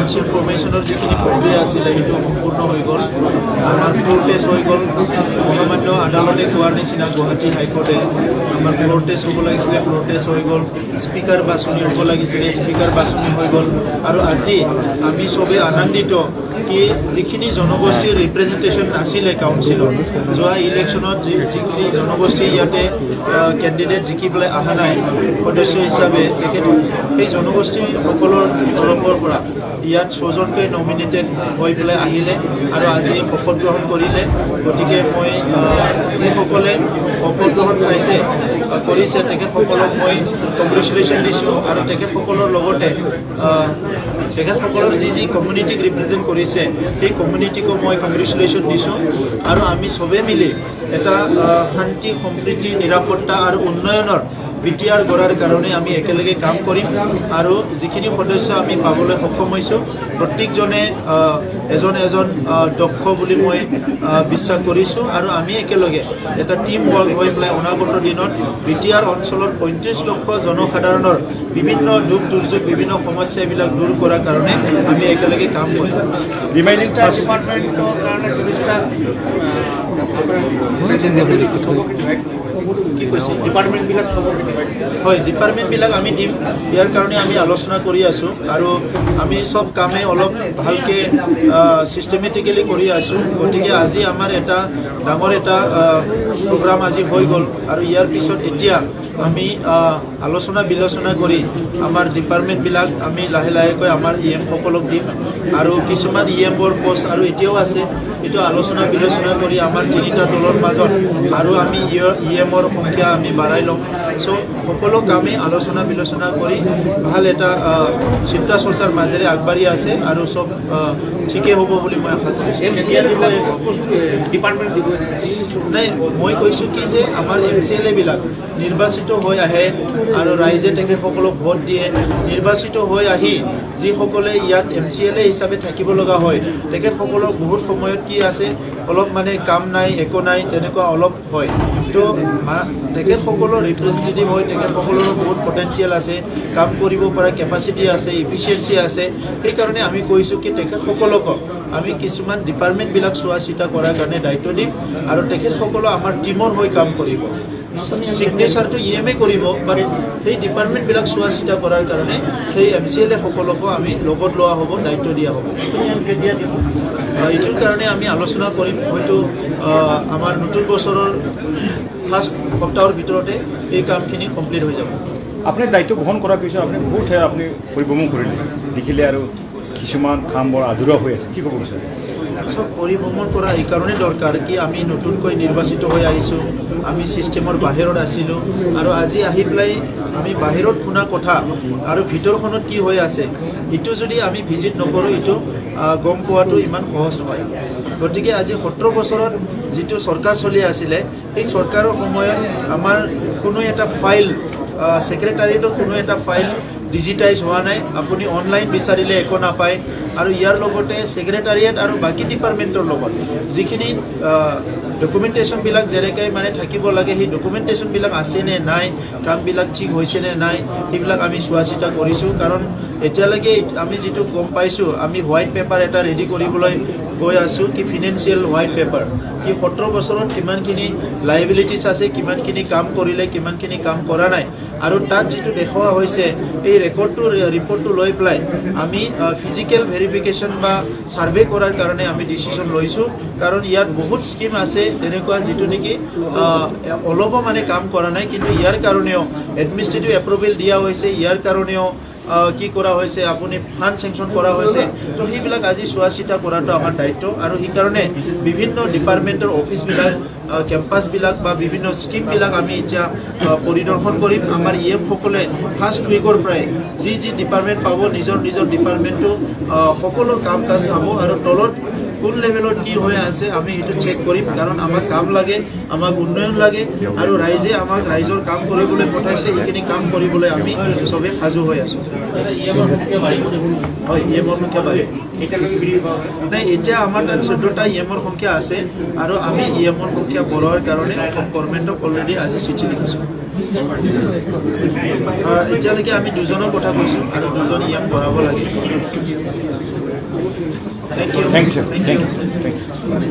Council ফৰ্মেশ্যনৰ যিখিনি প্ৰক্ৰিয়া আছিলে সেইটো সম্পূৰ্ণ হৈ গ'ল আমাৰ ফ্ল'ৰ টেষ্ট হৈ গ'ল মহামান্য আদালতে কোৱাৰ নিচিনা গুৱাহাটী হাইকোৰ্টে আমাৰ ফ্ল'ৰ টেষ্ট হ'ব লাগিছিলে ফ্ল'ৰ টেষ্ট হৈ গ'ল স্পীকাৰ বাছনি হ'ব লাগিছিলে স্পীকাৰ বাছনি হৈ গ'ল আৰু আজি আমি চবেই আনন্দিত কি যিখিনি জনগোষ্ঠীৰ ৰিপ্ৰেজেণ্টেশ্যন নাছিলে কাউন্সিলত যোৱা ইলেকশ্যনত যিখিনি জনগোষ্ঠী ইয়াতে কেণ্ডিডেট জিকি পেলাই অহা নাই সদস্য হিচাপে তেখেত সেই জনগোষ্ঠীসকলৰ তৰফৰ পৰা ইয়াত 6জনকৈ নমিনেটেড হৈ পেলাই আহিলে আৰু আজি শপত গ্ৰহণ কৰিলে গতিকে মই যিসকলে শপত গ্ৰহণ কৰিছে তেখেতসকলক মই কংগ্ৰেচুলেশ্যন দিছোঁ আৰু তেখেতসকলৰ লগতে তেখেতসকলৰ যি কমিউনিটিক ৰিপ্ৰেজেণ্ট কৰিছে সেই কমিউনিটিকো মই কংগ্ৰেচুলেশ্যন দিছোঁ আৰু আমি চবেই মিলি এটা শান্তি সম্প্ৰীতি নিৰাপত্তা আৰু উন্নয়নৰ বিটিআৰ গঢ়াৰ কাৰণে আমি একেলগে কাম কৰিম আৰু যিখিনি সদস্য আমি পাবলৈ সক্ষম হৈছোঁ প্ৰত্যেকজনে এজন দক্ষ বুলি মই বিশ্বাস কৰিছোঁ আৰু আমি একেলগে এটা টিম ৱৰ্ক হৈ পেলাই অনাগত দিনত বিটিআৰ অঞ্চলত 35 লক্ষ জনসাধাৰণৰ বিভিন্ন দুখ দুৰ্যোগ বিভিন্ন সমস্যাবিলাক দূৰ কৰাৰ কাৰণে আমি একেলগে কাম কৰিম কি কৈছে হয় ডিপাৰ্টমেণ্টবিলাক আমি দিম ইয়াৰ কাৰণে আমি আলোচনা কৰি আছোঁ আৰু আমি চব কামে অলপ ভালকৈ ছিষ্টেমেটিকেলি কৰি আছোঁ গতিকে আজি আমাৰ এটা ডাঙৰ এটা প্ৰগ্ৰাম আজি হৈ গ'ল আৰু ইয়াৰ পিছত এতিয়া আমি আলোচনা বিলোচনা কৰি আমাৰ ডিপাৰ্টমেণ্টবিলাক আমি লাহে লাহেকৈ আমাৰ সকলক দিম আৰু কিছুমান ৰ পোষ্ট আৰু এতিয়াও আছে এইটো আলোচনা বিলোচনা কৰি আমাৰ 3টা দলৰ মাজত আৰু আমি ৰ সংখ্যা আমি বাঢ়াই ল'ম চ' সকলো কামেই আলোচনা বিলোচনা কৰি ভাল এটা চিন্তা চৰ্চাৰ মাজেৰে আগবাঢ়ি আছে আৰু চব ঠিকেই হ'ব বুলি মই আশা কৰিছোঁ ডিপাৰ্টমেণ্ট নাই মই কৈছোঁ কি যে আমাৰ MCLAবিলাক নিৰ্বাচিত হৈ আহে আৰু ৰাইজে তেখেতসকলক ভোট দিয়ে নিৰ্বাচিত হৈ আহি যিসকলে ইয়াত MCLA হিচাপে থাকিব লগা হয় তেখেতসকলৰ বহুত সময়ত কি আছে অলপ মানে কাম নাই একো নাই তেনেকুৱা অলপ হয় তো তেখেতসকলৰ ৰিপ্ৰেজেণ্টেটিভ হয় তেখেতসকলৰ বহুত পটেঞ্চিয়েল আছে কাম কৰিব পৰা কেপাচিটি আছে ইফিচিয়েঞ্চি আছে সেইকাৰণে আমি কৈছোঁ কি তেখেতসকলক আমি কিছুমান ডিপাৰ্টমেণ্টবিলাক চোৱা চিতা কৰাৰ কাৰণে দায়িত্ব দিম আৰু তেখেতসকলো আমাৰ টিমৰ হৈ কাম কৰিব সিগনেচাৰটো কৰিব বাট সেই ডিপাৰ্টমেণ্টবিলাক চোৱা চিতা কৰাৰ কাৰণে সেই MCLA সকলকো আমি লগত লোৱা হ'ব দায়িত্ব দিয়া হ'ব এইটোৰ কাৰণে আমি আলোচনা কৰিম হয়তো আমাৰ নতুন বছৰৰ ফাৰ্ষ্ট সপ্তাহৰ ভিতৰতে এই কামখিনি কমপ্লিট হৈ যাব আপুনি দায়িত্ব গ্ৰহণ কৰাৰ পিছত আপুনি বহুত ঠাই আপুনি পৰিভ্ৰমণ কৰিলে দেখিলে আৰু কিছুমান কাম বৰ আধৰুৱা হৈ আছে কি ক'ব বিচাৰে চব পৰিভ্ৰমণ কৰা এই কাৰণেই দৰকাৰ কি আমি নতুনকৈ নিৰ্বাচিত হৈ আহিছোঁ আমি ছিষ্টেমৰ বাহিৰত আছিলোঁ আৰু আজি আহি পেলাই আমি বাহিৰত শুনা কথা আৰু ভিতৰখনত কি হৈ আছে এইটো যদি আমি ভিজিট নকৰোঁ এইটো গম পোৱাটো ইমান সহজ নহয় গতিকে আজি 17 বছৰত যিটো চৰকাৰ চলি আছিলে সেই চৰকাৰৰ সময়ত আমাৰ কোনো এটা ফাইল ছেক্ৰেটাৰিয়েটৰ কোনো এটা ফাইল ডিজিটাইজ হোৱা নাই আপুনি অনলাইন বিচাৰিলে একো নাপায় আৰু ইয়াৰ লগতে ছেক্ৰেটাৰিয়েট আৰু বাকী ডিপাৰ্টমেণ্টৰ লগত যিখিনি ডকুমেণ্টেশ্যনবিলাক যেনেকৈ মানে থাকিব লাগে সেই ডকুমেণ্টেশ্যনবিলাক আছেনে নাই কামবিলাক ঠিক হৈছেনে নাই সেইবিলাক আমি চোৱা চিতা কৰিছোঁ কাৰণ এতিয়ালৈকে আমি যিটো গম পাইছোঁ আমি হোৱাইট পেপাৰ এটা ৰেডি কৰিবলৈ গৈ আছোঁ কি ফিনেন্সিয়েল হোৱাইট পেপাৰ কি 17 বছৰত কিমানখিনি লাইবিলিটিছ আছে কিমানখিনি কাম কৰিলে কিমানখিনি কাম কৰা নাই আৰু তাত যিটো দেখুওৱা হৈছে এই ৰিপৰ্টটো লৈ পেলাই আমি ফিজিকেল ভেৰিফিকেশ্যন বা ছাৰ্ভে কৰাৰ কাৰণে আমি ডিচিশ্যন লৈছোঁ কাৰণ ইয়াত বহুত স্কিম আছে তেনেকুৱা যিটো নেকি অলপো মানে কাম কৰা নাই কিন্তু ইয়াৰ কাৰণেও এডমিনিষ্ট্ৰেটিভ এপ্ৰুভেল দিয়া হৈছে ইয়াৰ কাৰণেও কি কৰা হৈছে আপুনি ফাণ্ড চেংচন কৰা হৈছে তো সেইবিলাক আজি চোৱা চিতা কৰাটো আমাৰ দায়িত্ব আৰু সেইকাৰণে বিভিন্ন ডিপাৰ্টমেণ্টৰ অফিচবিলাক কেম্পাছবিলাক বা বিভিন্ন স্কিমবিলাক আমি এতিয়া পৰিদৰ্শন কৰিম আমাৰ সকলে ফাৰ্ষ্ট উইকৰ পৰাই যি ডিপাৰ্টমেণ্ট পাব নিজৰ ডিপাৰ্টমেণ্টটো সকলো কাম কাজ চাব আৰু তলত কোন লেভেলত কি হৈ আছে আমি সেইটো চেক কৰিম কাৰণ আমাক কাম লাগে আমাক উন্নয়ন লাগে আৰু ৰাইজে আমাক ৰাইজৰ কাম কৰিবলৈ পঠাইছে সেইখিনি কাম কৰিবলৈ আমি চবেই সাজু হৈ আছোঁ হয় সংখ্যা বাঢ়ে নাই এতিয়া আমাৰ তাত 14টা সংখ্যা আছে আৰু আমি সংখ্যা বঢ়োৱাৰ কাৰণে গভৰ্ণমেণ্টক অলৰেডি আজি চিঠি লিখিছোঁ এতিয়ালৈকে আমি দুজনৰ কথা কৈছোঁ আৰু দুজন ইয়াক বঢ়াব লাগে। Thank you sir thank U